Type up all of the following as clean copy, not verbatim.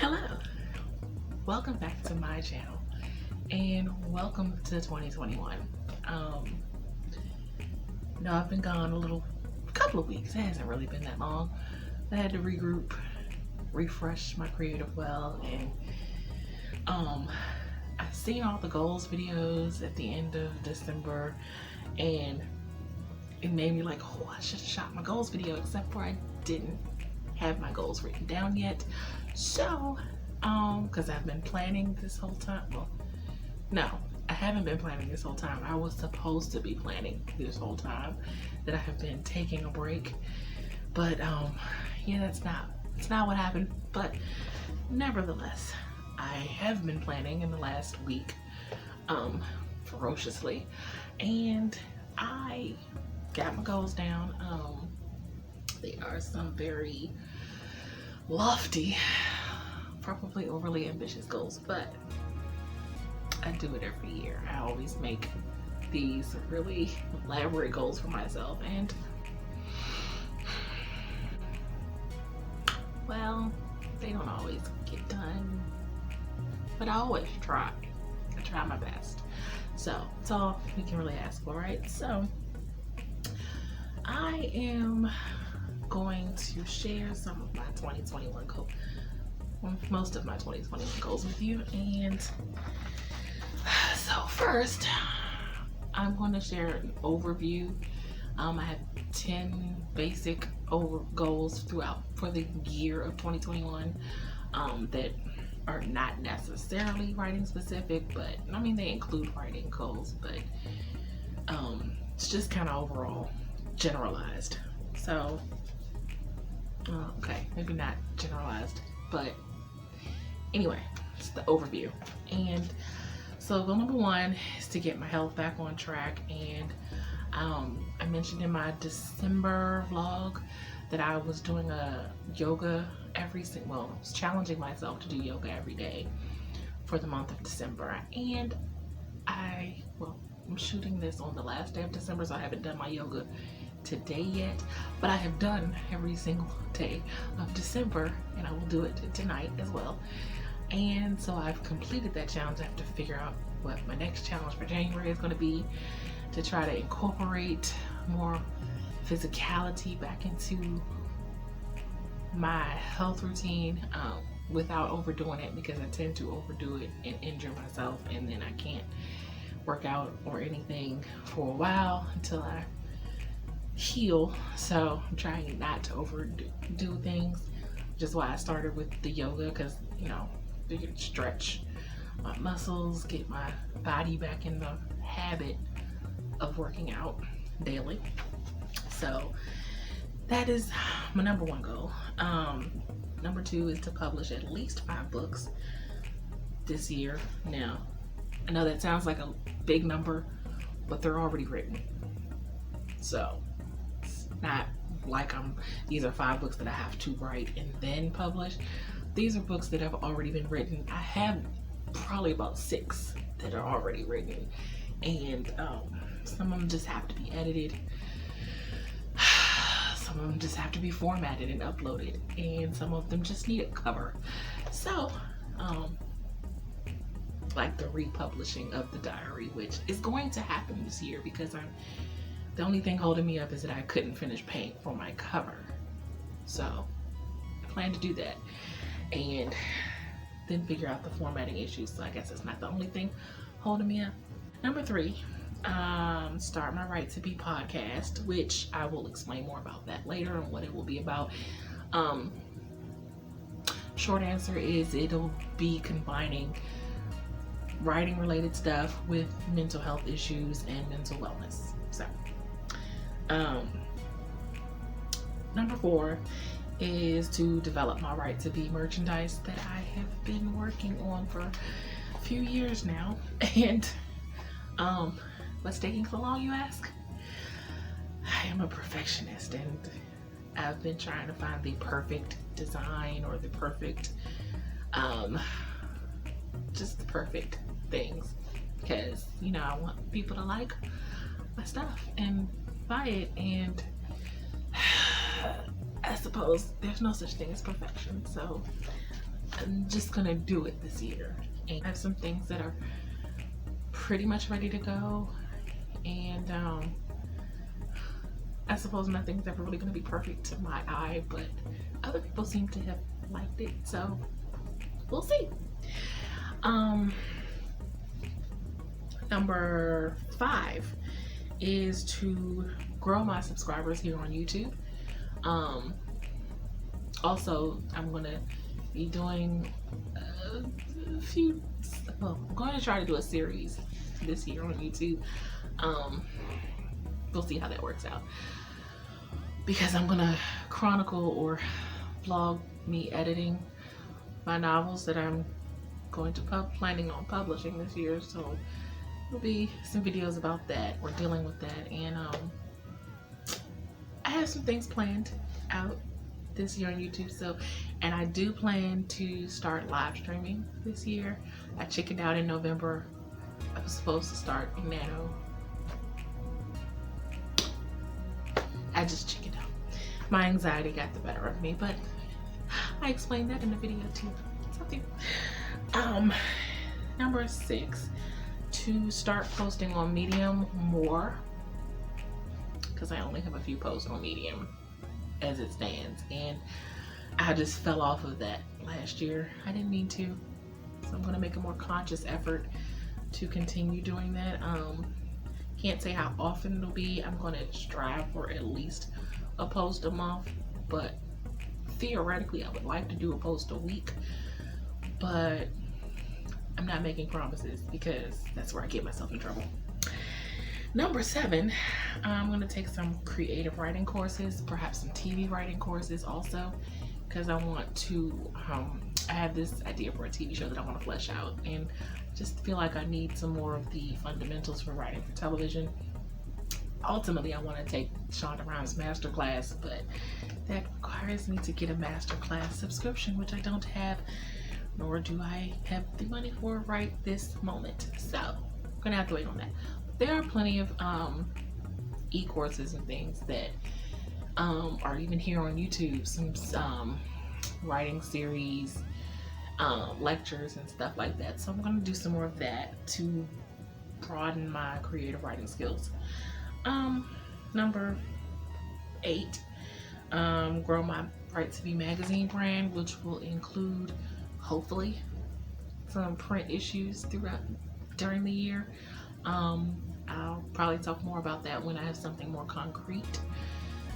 Hello, welcome back to my channel and welcome to 2021. No, I've been gone a couple of weeks. It hasn't really been that long. I had to regroup, refresh my creative well, and I've seen all the goals videos at the end of December, and it made me like, oh, I should have shot my goals video, except for I didn't have my goals written down yet. So because I've been planning this whole time. Well, no, I haven't been planning this whole time. I was supposed to be planning this whole time that I have been taking a break, but yeah, that's not what happened. But nevertheless, I have been planning in the last week ferociously, and I got my goals down. They are some very lofty, probably overly ambitious goals, but I do it every year. I always make these really elaborate goals for myself, and well, they don't always get done, but I always try. I try my best. So it's all we can really ask for, right? So I am going to share some of my 2021 goals, most of my 2021 goals with you. And so first, I'm going to share an overview. I have 10 basic goals throughout for the year of 2021 that are not necessarily writing specific, but I mean they include writing goals, but it's just kind of overall generalized. So okay, maybe not generalized, but anyway, it's the overview. And so goal number one is to get my health back on track. And I mentioned in my December vlog that I was doing a yoga I was challenging myself to do yoga every day for the month of December. And I'm shooting this on the last day of December, so I haven't done my yoga today yet, but I have done every single day of December, and I will do it tonight as well. And so I've completed that challenge. I have to figure out what my next challenge for January is going to be, to try to incorporate more physicality back into my health routine without overdoing it, because I tend to overdo it and injure myself, and then I can't work out or anything for a while until I heal. So I'm trying not to overdo things, which is why I started with the yoga, because you can stretch my muscles, get my body back in the habit of working out daily. So that is my number one goal. Number two is to publish at least 5 books this year. Now, I know that sounds like a big number, but they're already written. So it's not like these are 5 books that I have to write and then publish. These are books that have already been written. I have probably about 6 that are already written, and some of them just have to be edited. Some of them just have to be formatted and uploaded, and some of them just need a cover. So like the republishing of the diary, which is going to happen this year, because the only thing holding me up is that I couldn't finish paying for my cover. So I plan to do that and then figure out the formatting issues. So I guess it's not the only thing holding me up. Number 3, start my Right to Be podcast, which I will explain more about that later and what it will be about. Short answer is it'll be combining writing related stuff with mental health issues and mental wellness. So number 4 is to develop my Right to Be merchandise that I have been working on for a few years now. And what's taking so long, you ask? I am a perfectionist, and I've been trying to find the perfect design, or the perfect just the perfect things, because I want people to like my stuff and buy it. And I suppose there's no such thing as perfection, so I'm just gonna do it this year. And I have some things that are pretty much ready to go, and I suppose nothing's ever really gonna be perfect to my eye, but other people seem to have liked it, so we'll see. Number 5 is to grow my subscribers here on YouTube. Also, I'm gonna be doing a few, well, I'm going to try to do a series this year on YouTube. We'll see how that works out, because I'm gonna chronicle or vlog me editing my novels that I'm going to planning on publishing this year. So there'll be some videos about that. We're dealing with that, and I have some things planned out this year on YouTube. So, and I do plan to start live streaming this year. I chickened out in November. I was supposed to start in Nano. I just chickened out. My anxiety got the better of me, but I explained that in the video too. Something. Number 6, to start posting on Medium more, because I only have a few posts on Medium as it stands, and I just fell off of that last year. I didn't need to, so I'm going to make a more conscious effort to continue doing that. Can't say how often it'll be. I'm going to strive for at least a post a month, but theoretically I would like to do a post a week, but I'm not making promises, because that's where I get myself in trouble. Number 7, I'm going to take some creative writing courses, perhaps some TV writing courses also, because I want to, I have this idea for a TV show that I want to flesh out, and just feel like I need some more of the fundamentals for writing for television. Ultimately, I want to take Shonda Rhimes' masterclass, but that requires me to get a masterclass subscription, which I don't have, nor do I have the money for right this moment. So I'm gonna have to wait on that. There are plenty of e-courses and things that are even here on YouTube, some writing series, lectures and stuff like that. So I'm going to do some more of that to broaden my creative writing skills. Number 8, grow my Right to Be magazine brand, which will include, hopefully, some print issues during the year. I'll probably talk more about that when I have something more concrete.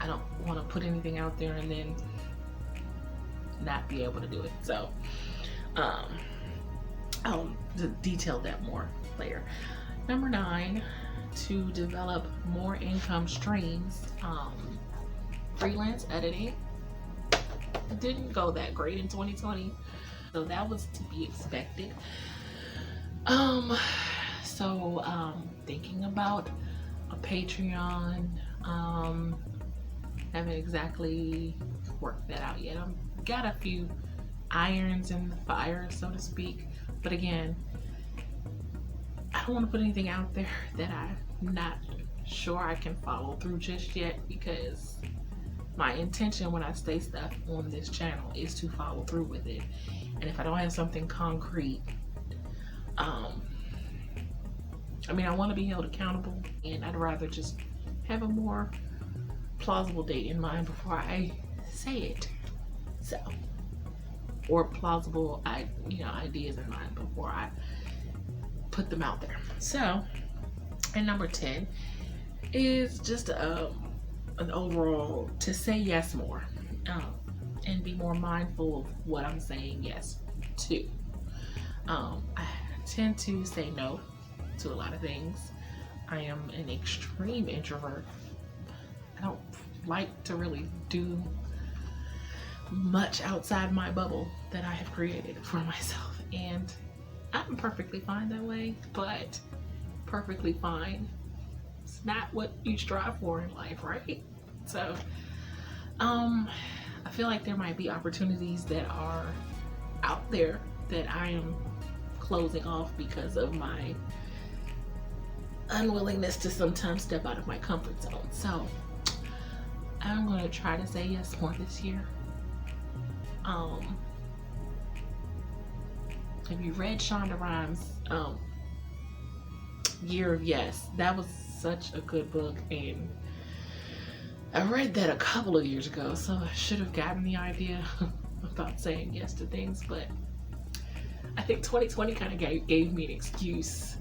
I don't want to put anything out there and then not be able to do it. So I'll detail that more later. Number 9, to develop more income streams. Freelance editing didn't go that great in 2020, so that was to be expected. So thinking about a Patreon. Haven't exactly worked that out yet. I've got a few irons in the fire, so to speak, but again, I don't want to put anything out there that I'm not sure I can follow through just yet, because my intention when I say stuff on this channel is to follow through with it. And if I don't have something concrete, I mean, I want to be held accountable, and I'd rather just have a more plausible date in mind before I say it. So, or plausible ideas in mind before I put them out there. So, and number 10 is just an overall to say yes more, and be more mindful of what I'm saying yes to. I tend to say no to a lot of things. I am an extreme introvert. I don't like to really do much outside my bubble that I have created for myself, and I'm perfectly fine that way, but perfectly fine, it's not what you strive for in life, right? So I feel like there might be opportunities that are out there that I am closing off because of my unwillingness to sometimes step out of my comfort zone. So I'm going to try to say yes more this year. Have you read Shonda Rhimes' Year of Yes? That was such a good book, and I read that a couple of years ago, so I should have gotten the idea about saying yes to things, but I think 2020 kind of gave me an excuse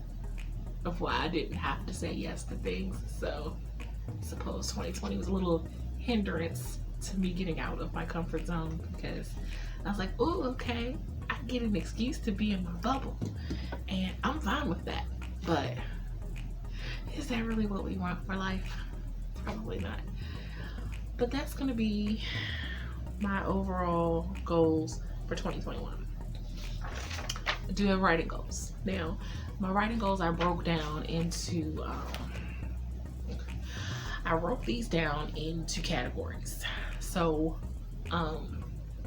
of why I didn't have to say yes to things. So I suppose 2020 was a little hindrance to me getting out of my comfort zone, because I was like, oh, okay, I get an excuse to be in my bubble, and I'm fine with that. But is that really what we want for life? Probably not. But that's going to be my overall goals for 2021. I do have writing goals. Now, my writing goals I broke down into, I wrote these down into categories. So,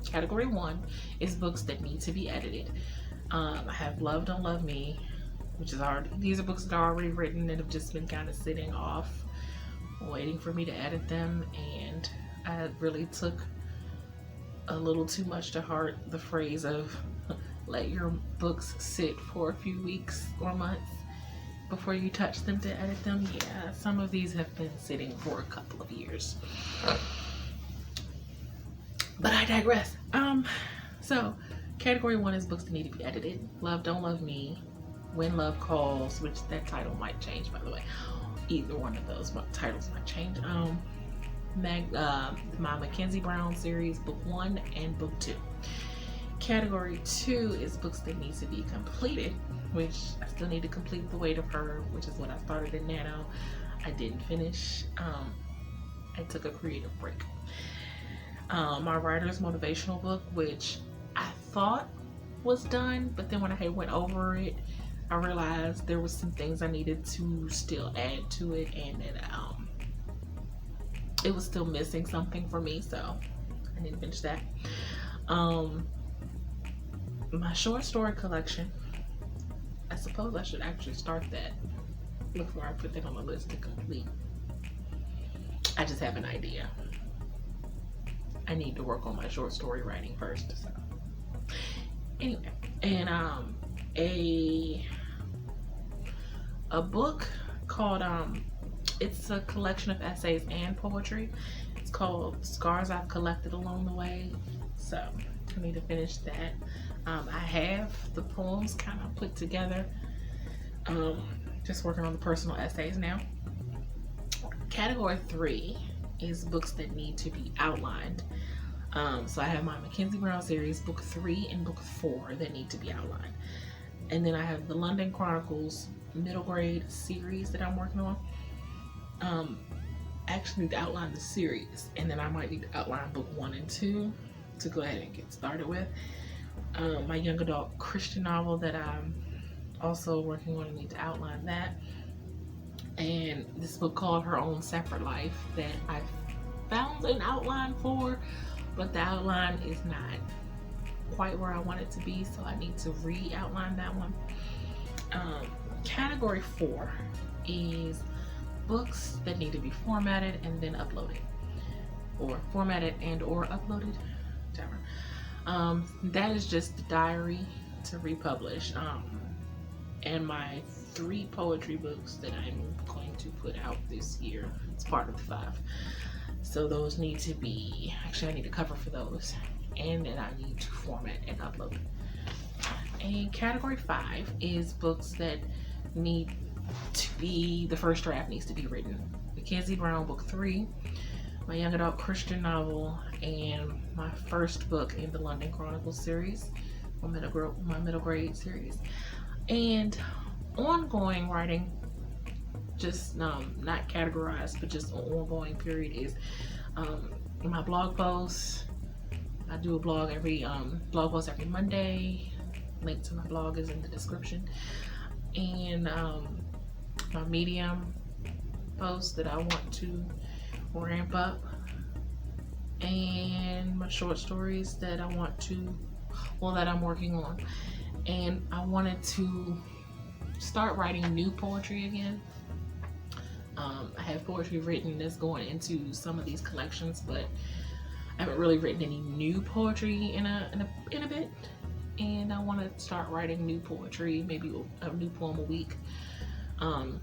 category 1 is books that need to be edited. I have Love Don't Love Me, which is already, these are books that are already written and have just been kind of sitting off, waiting for me to edit them. And I really took a little too much to heart the phrase of let your books sit for a few weeks or months before you touch them to edit them. Yeah, some of these have been sitting for a couple of years. But I digress. So category 1 is books that need to be edited. Love Don't Love Me, When Love Calls, which that title might change, by the way. Either one of those titles might change. My Mackenzie Brown series, book 1 and book 2. Category 2 is books that need to be completed, which I still need to complete The Weight of Her, which is what I started in Nano. I didn't finish. I took a creative break. My writer's motivational book, which I thought was done, but then when I went over it, I realized there was some things I needed to still add to it, and that it was still missing something for me, so I need to finish that. My short story collection, I suppose I should actually start that before I put that on the list to complete. I just have an idea. I need to work on my short story writing first. So anyway, and a book called it's a collection of essays and poetry. It's called Scars I've Collected Along the Way. So I need to finish that. I have the poems kind of put together. Just working on the personal essays now. Category 3 is books that need to be outlined. So I have my Mackenzie Brown series, book 3 and book 4, that need to be outlined. And then I have the London Chronicles middle grade series that I'm working on. I actually need to outline the series, and then I might need to outline book 1 and 2 to go ahead and get started with. My young adult Christian novel that I'm also working on, I need to outline that. And this book called Her Own Separate Life that I found an outline for, but the outline is not quite where I want it to be, so I need to re-outline that one. Category 4 is books that need to be formatted and then uploaded, or formatted and or uploaded, whichever. That is just the diary to republish, and my 3 poetry books that I'm going to put out this year. It's part of the 5. So those need to be, actually I need a cover for those, and then I need to format and upload. And category 5 is books that need to be, the first draft needs to be written. Mackenzie Brown book 3, my young adult Christian novel, and my first book in the London Chronicles series, my middle grade series. And ongoing writing, just not categorized, but just an ongoing period, is my blog posts. I do a blog post every Monday. Link to my blog is in the description. And my Medium posts that I want to ramp up, and my short stories that I want to, that I'm working on. And I wanted to start writing new poetry again. I have poetry written that's going into some of these collections, but I haven't really written any new poetry in a bit. and I want to start writing new poetry, maybe a new poem a week. Of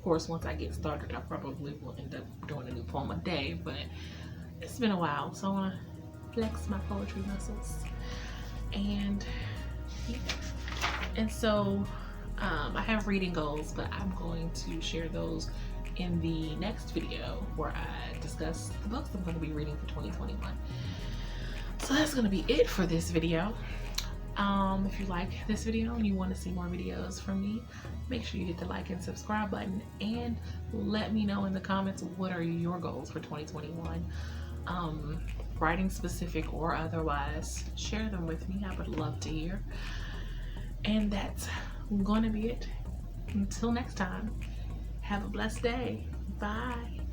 course, once I get started, I probably will end up doing a new poem a day, but it's been a while, so I want to flex my poetry muscles. And yeah. And so I have reading goals, but I'm going to share those in the next video where I discuss the books I'm going to be reading for 2021. So that's going to be it for this video. If you like this video and you want to see more videos from me, make sure you hit the like and subscribe button, and let me know in the comments what are your goals for 2021. Writing specific or otherwise, share them with me. I would love to hear. And that's gonna be it. Until next time, have a blessed day. Bye.